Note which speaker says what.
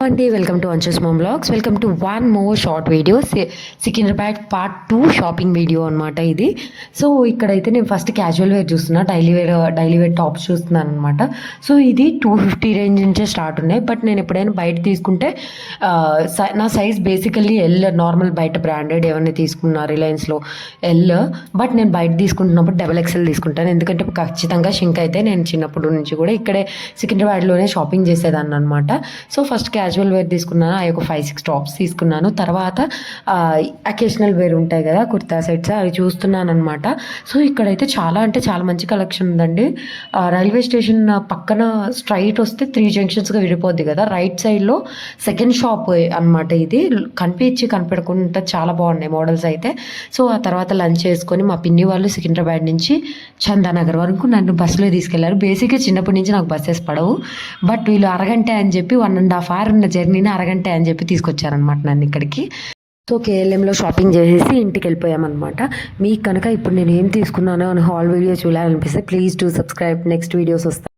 Speaker 1: అండి welcome to Anchu's mom blogs. Welcome to one more short video. Secunderabad part 2 shopping video అనమాట ఇది. So ఇక్కడైతే నేను ఫస్ట్ క్యాజువల్ వేర్ చూస్తున్నా, డైలీ వేర్ టాప్స్ చూస్తున్నాను అనమాట. సో ఇది 250 రేంజ్ నుంచే స్టార్ట్ ఉన్నాయి. బట్ నేను ఎప్పుడైనా బయట తీసుకుంటే నా సైజ్ బేసికల్లీ ఎల్, నార్మల్ బయట బ్రాండెడ్ ఏమైనా తీసుకున్నా రిలయన్స్లో ఎల్. బట్ నేను బయట తీసుకుంటున్నప్పుడు XXL తీసుకుంటాను, ఎందుకంటే ఖచ్చితంగా షింక్ అయితే నేను చిన్నప్పటి నుంచి కూడా ఇక్కడే సికింద్రాబాద్లోనే షాపింగ్ చేసేదాన్ని అనమాట. సో ఫస్ట్ క్యాజువల్ వేర్ తీసుకున్నాను, అవి ఒక 5-6 టాప్స్ తీసుకున్నాను. తర్వాత అకేషనల్ వేర్ ఉంటాయి కదా, కుర్తా సెట్స్, అవి చూస్తున్నాను అనమాట. సో ఇక్కడైతే చాలా అంటే చాలా మంచి కలెక్షన్ ఉందండి. రైల్వే స్టేషన్ పక్కన స్ట్రైట్ వస్తే 3 జంక్షన్స్గా విడిపోద్ది కదా, రైట్ సైడ్లో సెకండ్ షాప్ అనమాట ఇది. కనిపించకుండా చాలా బాగున్నాయి మోడల్స్ అయితే. సో ఆ తర్వాత లంచ్ చేసుకొని మా పిన్ని వాళ్ళు సికింద్రాబాద్ నుంచి చందానగర్ వరకు నన్ను బస్సులో తీసుకెళ్లారు. బేసిక్గా చిన్నప్పటి నుంచి నాకు బస్సెస్ పడవు, బట్ వీళ్ళు అరగంట అని చెప్పి 1.5 hour ఉన్న జర్నీని అరగంట అని చెప్పి తీసుకొచ్చారనమాట నన్ను ఇక్కడికి. సో కేఎల్ఎంలో షాపింగ్ చేసేసి ఇంటికి వెళ్ళిపోయామన్నమాట. మీకు కనుక ఇప్పుడు నేను ఏం తీసుకున్నానో అని హాల్ వీడియో చూడాలనిపిస్తే please do subscribe. Next videos వస్తాయి.